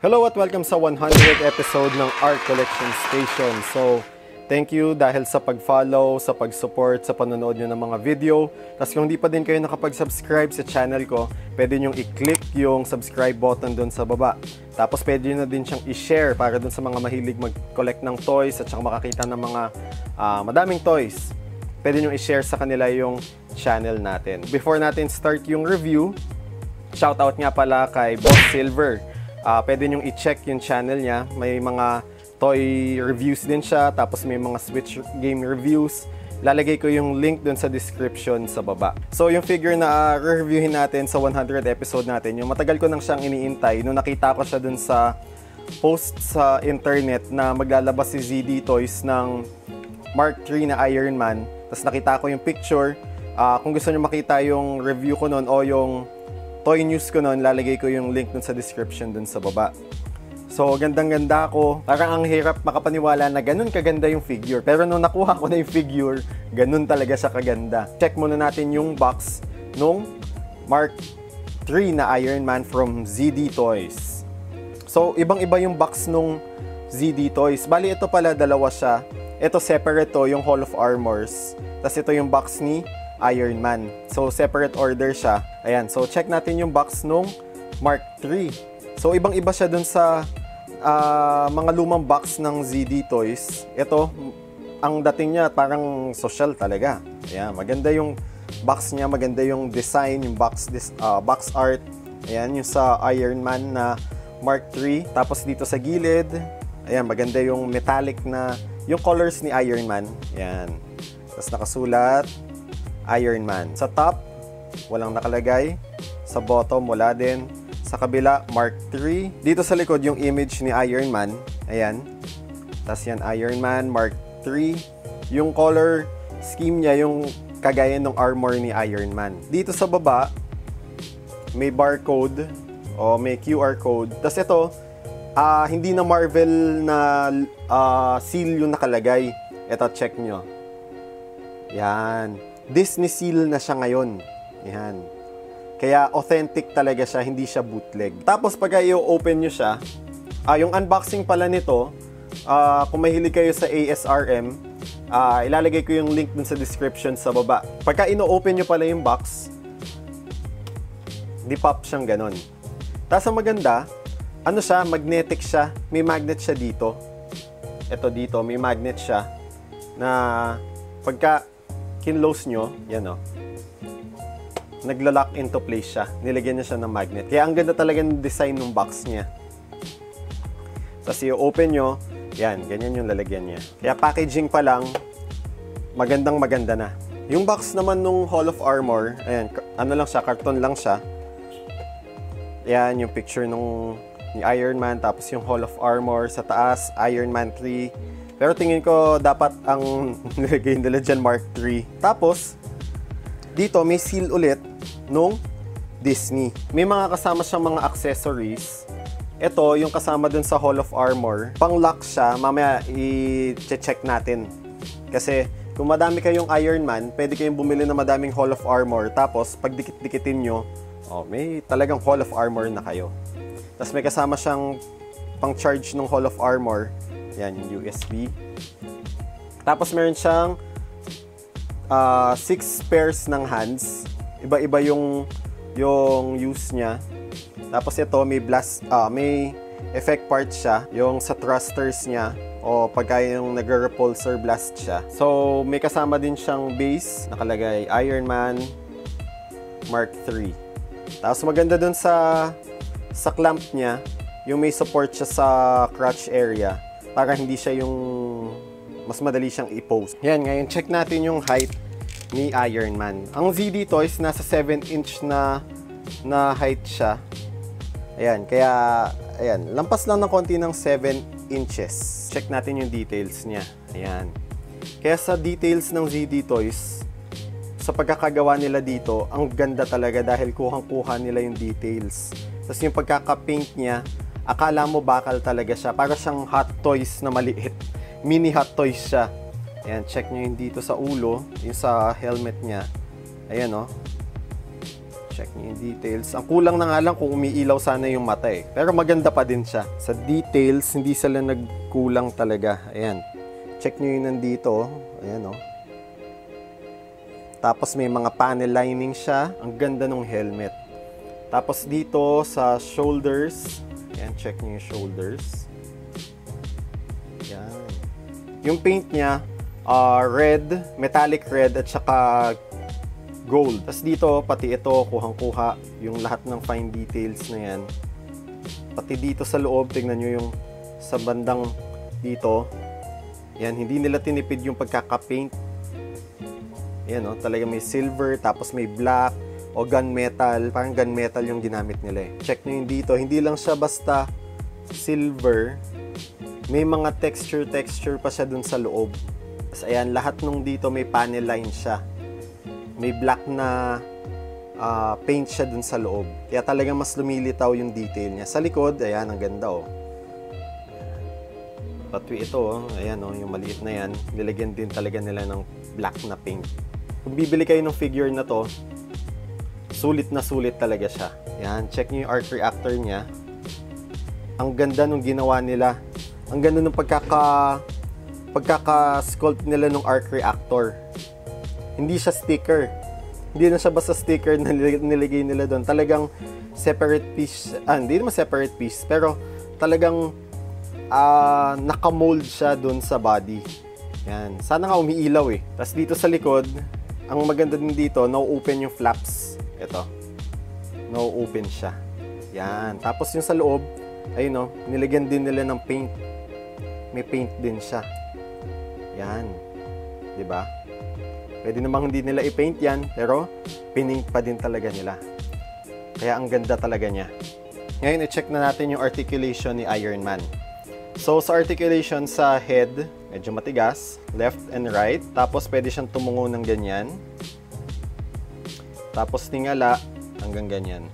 Hello at welcome sa 100th episode ng Art Collection Station. So, thank you dahil sa pag-follow, sa pag-support, sa panonood nyo ng mga video. Tapos kung di pa din kayo nakapag-subscribe sa channel ko, pwede nyo i-click yung subscribe button dun sa baba. Tapos pwede nyo na din siyang i-share para dun sa mga mahilig mag-collect ng toys at saka makakita ng mga madaming toys. Pwede nyo i-share sa kanila yung channel natin. Before natin start yung review, shoutout nga pala kay Boss Silver. Pwede nyong i-check yung channel niya. May mga toy reviews din siya. Tapos may mga Switch game reviews. Lalagay ko yung link dun sa description sa baba. So yung figure na reviewin natin sa 100th episode natin, yung matagal ko nang siyang iniintay. Nung nakita ko siya dun sa post sa internet na maglalabas si ZD Toys ng Mark III na Iron Man. Tapos nakita ko yung picture. Kung gusto nyo makita yung review ko nun o yung toy news ko noon, lalagay ko yung link dun sa description dun sa baba. So, gandang-ganda ako. Parang ang hirap makapaniwala na ganun kaganda yung figure. Pero nung nakuha ko na yung figure, ganun talaga siya kaganda. Check muna natin yung box nung Mark III na Iron Man from ZD Toys. So, ibang-iba yung box nung ZD Toys. Bali, ito pala, dalawa siya. Ito separate to, yung Hall of Armors. Tapos ito yung box ni Iron Man. So, separate order siya. Ayan. So, check natin yung box nung Mark III. So, ibang-iba siya dun sa mga lumang box ng ZD Toys. Ito, ang dating niya parang social talaga. Ayan. Maganda yung box niya. Maganda yung design, yung box art. Ayan. Yung sa Iron Man na Mark III. Tapos dito sa gilid, ayan. Maganda yung metallic na, yung colors ni Iron Man. Ayan. Tapos nakasulat Iron Man. Sa top, walang nakalagay. Sa bottom, wala din. Sa kabila, Mark III. Dito sa likod, yung image ni Iron Man. Ayan. Tapos yan, Iron Man, Mark III. Yung color scheme niya, yung kagaya ng armor ni Iron Man. Dito sa baba, may barcode o may QR code. Tapos ito, hindi na Marvel na seal yung nakalagay. Ito, check nyo. Yan. Disney seal na siya ngayon. Yan. Kaya authentic talaga siya, hindi siya bootleg. Tapos pagka i-open nyo siya, yung unboxing pala nito, kung mahilig kayo sa ASRM, ilalagay ko yung link dun sa description sa baba. Pagka ino-open nyo pala yung box, di-pop siyang ganon. Tapos ang maganda, ano siya, magnetic siya. May magnet siya dito. Ito dito, may magnet siya na pagka kinlose nyo, yan o, nagla-lock into place siya. Nilagyan niya siya ng magnet. Kaya ang ganda talaga ng design ng box niya. Tapos i-open nyo, yan, ganyan yung lalagyan niya. Kaya packaging pa lang, magandang-maganda na. Yung box naman nung Hall of Armor, ayan, ano lang siya, karton lang siya. Yan, yung picture nung ni Iron Man, tapos yung Hall of Armor sa taas, Iron Man 3. Pero tingin ko dapat ang nilagay nila dyan Mark III. Tapos, dito may seal ulit nung Disney. May mga kasama siyang mga accessories. Ito, yung kasama dun sa Hall of Armor. Pang-lock siya, mamaya i-check natin. Kasi, kung madami kayong Iron Man, pwede kayong bumili ng madaming Hall of Armor. Tapos, pag dikit-dikitin nyo, may talagang Hall of Armor na kayo. Tapos may kasama siyang pang-charge ng Hall of Armor. Yan, yung USB. Tapos meron siyang 6 pairs ng hands. Iba-iba yung use niya. Tapos ito, may effect part siya. Yung sa thrusters niya. O pagka yung nagre-repulsor blast siya. So, may kasama din siyang base. Nakalagay Iron Man Mark III. Tapos maganda dun sa clamp niya. Yung may support siya sa crotch area. Para hindi siya yung mas madali siyang i-post. Yan, ngayon check natin yung height ni Iron Man. Ang ZD Toys, nasa 7-inch na height siya. Ayan, kaya, ayan, lampas lang ng konti ng 7 inches. Check natin yung details niya. Ayan. Kaya sa details ng ZD Toys, sa pagkakagawa nila dito, ang ganda talaga dahil kuhang-kuha nila yung details. Tapos yung pagkaka-paint niya, akala mo bakal talaga siya. Para siyang Hot Toys na maliit. Mini Hot Toys siya. Ayan, check nyo yung dito sa ulo. Yung sa helmet niya. Ayan o. check niyo yung details. Ang kulang na nga lang kung umiilaw sana yung mata eh. Pero maganda pa din siya. Sa details, hindi sila nagkulang talaga. Ayan. Check niyo yung nandito. Ayan oh. Tapos may mga panel lining siya. Ang ganda ng helmet. Tapos dito sa shoulders. Ayan, check niyo yung shoulders. Ayan. Yung paint niya, red, metallic red at saka gold. Tapos dito, pati ito, kuhang-kuha yung lahat ng fine details na yan. Pati dito sa loob, tingnan nyo yung sa bandang dito. Yan, hindi nila tinipid yung pagkaka-paint. Yan o, talaga may silver, tapos may black o gunmetal. Parang gunmetal yung ginamit nila eh. Check nyo yung dito, hindi lang siya basta silver. May mga texture pa siya dun sa loob. Tapos ayan, lahat nung dito may panel line siya. May black na paint siya dun sa loob. Kaya talaga mas lumilitaw yung detail niya. Sa likod, ayan, ang ganda oh. Pati ito oh, ayan oh, yung maliit na yan. Nilagyan din talaga nila ng black na paint. Kung bibili kayo ng figure na to, sulit na sulit talaga siya. Ayan, check nyo yung arc reactor niya. Ang ganda nung ginawa nila. Ang ganda nung pagkaka-sculpt nila ng arc reactor. Hindi siya sticker. Hindi na siya basta sticker na nilagay nila doon. Talagang separate piece. Hindi naman separate piece. Pero talagang nakamold siya doon sa body. Yan. Sana nga umiilaw eh. Tapos dito sa likod, ang maganda din dito, no-open yung flaps. Ito. No-open siya. Yan. Tapos yung sa loob, ayun o, nilagyan din nila ng paint. May paint din siya. Yan. Diba? Pwede namang hindi nila i-paint yan, pero pinaint pa din talaga nila. Kaya ang ganda talaga niya. Ngayon, i-check na natin yung articulation ni Iron Man. So, sa articulation sa head, medyo matigas, left and right. Tapos, pwede siyang tumungo ng ganyan. Tapos, tingala hanggang ganyan.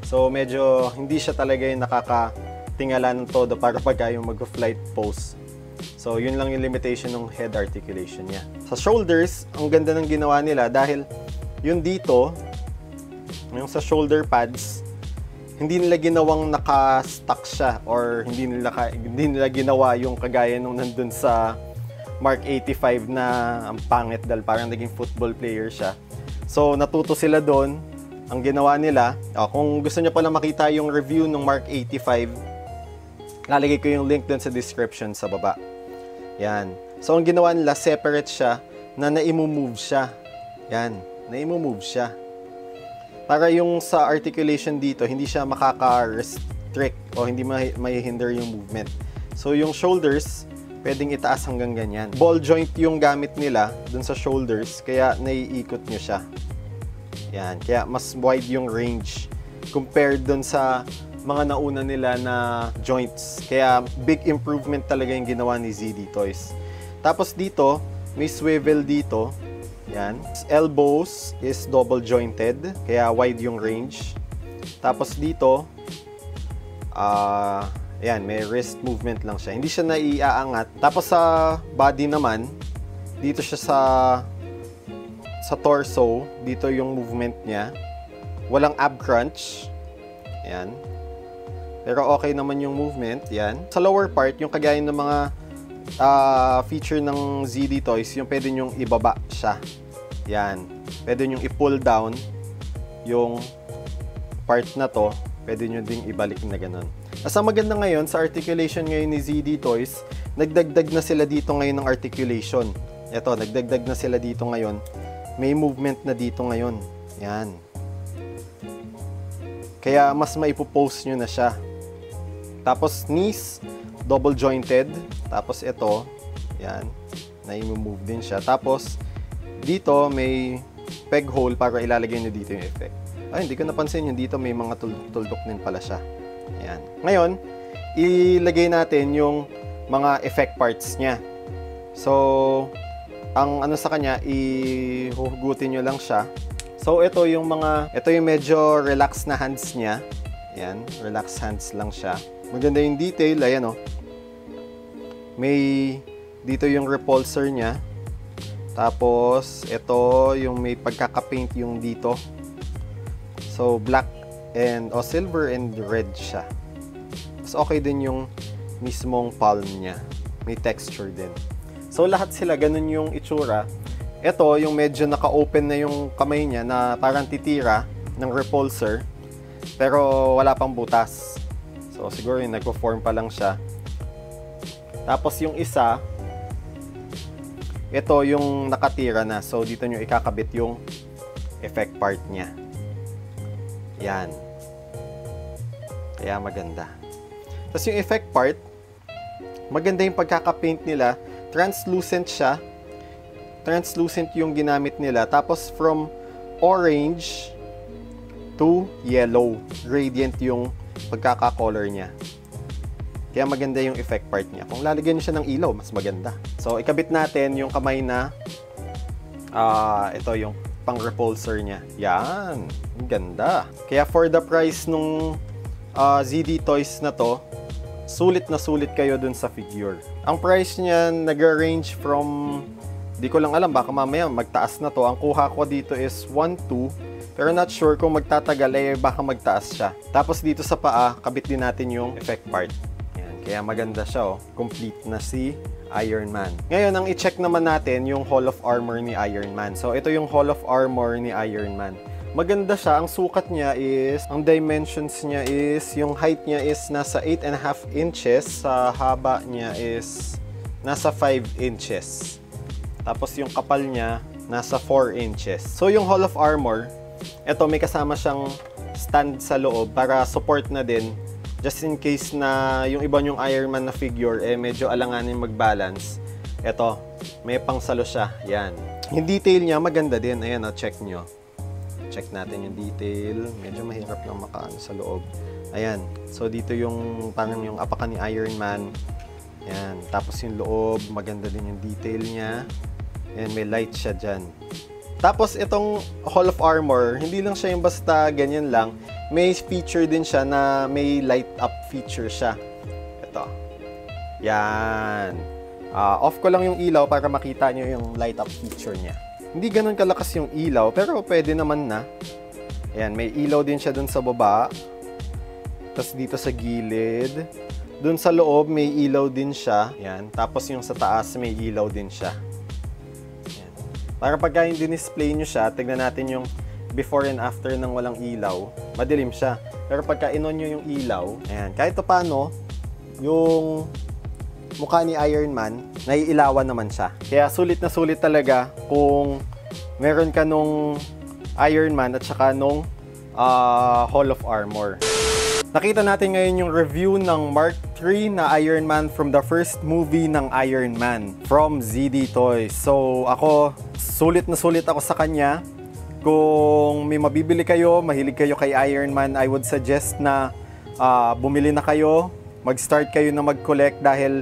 So, medyo hindi siya talaga yung nakakatingala ng todo para pagka yung mag-flight pose. So, yun lang yung limitation ng head articulation niya. Sa shoulders, ang ganda ng ginawa nila dahil yung dito, yung sa shoulder pads, hindi nila ginawang naka-stuck siya or hindi nila ginawa yung kagaya nung nandun sa Mark 85 na ang pangit dahil parang naging football player siya. So, natuto sila doon. Ang ginawa nila, kung gusto niyo pala makita yung review ng Mark 85, lalagay ko yung link doon sa description sa baba. Yan. So, ang ginawa nila, separate siya na na-move siya. Yan. Na-move siya. Para yung sa articulation dito, hindi siya makaka-restrict o hindi may hinder yung movement. So, yung shoulders, pwedeng itaas hanggang ganyan. Ball joint yung gamit nila dun sa shoulders, kaya naiikot nyo siya. Yan. Kaya mas wide yung range compared dun sa mga nauna nila na joints. Kaya big improvement talaga yung ginawa ni ZD Toys. Tapos dito, may swivel dito. Yan. Elbows is double jointed, kaya wide yung range. Tapos dito, yan, may wrist movement lang siya. Hindi siya naiaangat. Tapos sa body naman, dito siya sa torso, dito yung movement niya. Walang ab crunch. Yan. Pero okay naman yung movement, yan. Sa lower part, yung kagaya ng mga feature ng ZD Toys, yung pwede nyong ibaba siya. Yan. Pwede nyong i-pull down yung part na to. Pwede nyo ding ibalik na ganun. As ang maganda ngayon, sa articulation ngayon ni ZD Toys, nagdagdag na sila dito ngayon ng articulation. Ito, nagdagdag na sila dito ngayon. May movement na dito ngayon. Yan. Kaya mas maipopose nyo na siya. Tapos knees, double jointed. Tapos ito, yan, na-move din siya. Tapos dito may peg hole para ilalagay nyo dito yung effect. Ay, hindi ko napansin yung dito may mga tuldok din pala siya. Yan. Ngayon, ilagay natin yung mga effect parts niya. So, ang ano sa kanya, ihuhugutin nyo lang siya. So, ito yung medyo relaxed na hands niya. Yan, relaxed hands lang siya. Maganda yung detail, ayan oh. May dito yung repulsor niya. Tapos ito yung may pagkaka-paint yung dito So, black and, silver and red siya. Mas okay din yung mismong palm niya. May texture din. So, lahat sila, ganun yung itsura. Ito, yung medyo naka-open na yung kamay niya na parang titira ng repulsor. Pero, wala pang butas. So, siguro yung nagpo-form pa lang siya. Tapos, yung isa, ito yung nakatira na. So, dito nyo ikakabit yung effect part niya. Yan. Kaya maganda. Tapos yung effect part, maganda yung pagkakapaint nila. Translucent siya. Translucent yung ginamit nila. Tapos from orange to yellow. Gradient yung pagkakakolor niya. Kaya maganda yung effect part niya. Kung lalagyan niyo siya ng ilaw, mas maganda. So, ikabit natin yung kamay na ito yung pang-repulsor niya. Yan. Ang ganda. Kaya for the price nung ZD Toys na to, sulit na sulit kayo dun sa figure. Ang price niya nag-range from, di ko lang alam, baka mamaya magtaas na to. Ang kuha ko dito is 1.2, pero not sure kung magtatagal, baka magtaas siya. Tapos dito sa paa, kabit din natin yung effect part. Yan. Kaya maganda siya, oh. Complete na si Iron Man. Ngayon, ang i-check naman natin yung Hall of Armor ni Iron Man. So, ito yung Hall of Armor ni Iron Man. Maganda siya. Ang sukat niya is, ang dimensions niya is, yung height niya is nasa 8.5 inches. Sa haba niya is nasa 5 inches. Tapos yung kapal niya, nasa 4 inches. So, yung Hall of Armor, ito may kasama siyang stand sa loob para support na din. Just in case na yung iba yung Iron Man na figure, medyo alanganin mag-balance. Ito, may pangsalo siya. Yan. Yung detail niya, maganda din. Ayan, check nyo. Check natin yung detail. Medyo mahirap lang makaano sa loob. Ayan. So, dito yung parang yung apakan ni Iron Man. Ayan. Tapos yung loob, maganda din yung detail niya. Ayan, may light siya dyan. Tapos, itong Hall of Armor, hindi lang siya yung basta ganyan lang. May feature din siya na may light up feature siya. Ito. Yan. Off ko lang yung ilaw para makita nyo yung light up feature niya. Hindi ganun kalakas yung ilaw, pero pwede naman na. Ayan, may ilaw din siya dun sa baba. Tapos dito sa gilid. Dun sa loob, may ilaw din siya. Ayan. Tapos yung sa taas, may ilaw din siya. Ayan. Para pagka yung dinisplay nyo siya, tignan natin yung before and after ng walang ilaw. Madilim siya. Pero pagka inon nyo yung ilaw, ayan, kahit paano, yung mukha ni Iron Man, naiilawan naman siya. Kaya sulit na sulit talaga kung meron ka nung Iron Man at saka nung Hall of Armor. Nakita natin ngayon yung review ng Mark III na Iron Man from the first movie ng Iron Man from ZD Toys. So ako, sulit na sulit ako sa kanya. Kung may mabibili kayo, mahilig kayo kay Iron Man, I would suggest na bumili na kayo, mag-start kayo na mag-collect dahil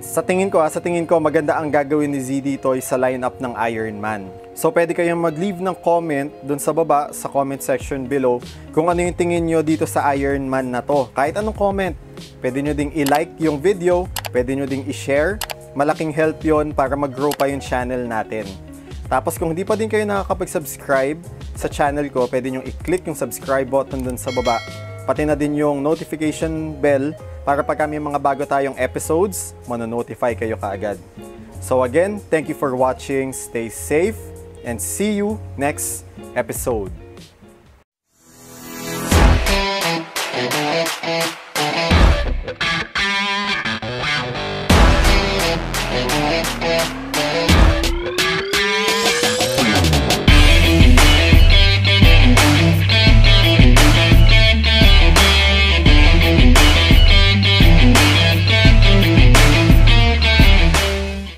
sa tingin ko maganda ang gagawin ni ZD Toys sa lineup ng Iron Man. So pwede kayong mag-leave ng comment dun sa baba, sa comment section below, kung ano yung tingin nyo dito sa Iron Man na to. Kahit anong comment, pwede nyo ding i-like yung video, pwede nyo ding i-share. Malaking help yon para mag-grow pa yung channel natin. Tapos kung hindi pa din kayo nakakapag-subscribe sa channel ko, pwede nyo i-click yung subscribe button dun sa baba. Pati na din yung notification bell para pag may mga bago tayong episodes, manonotify kayo kaagad. So again, thank you for watching, stay safe, and see you next episode.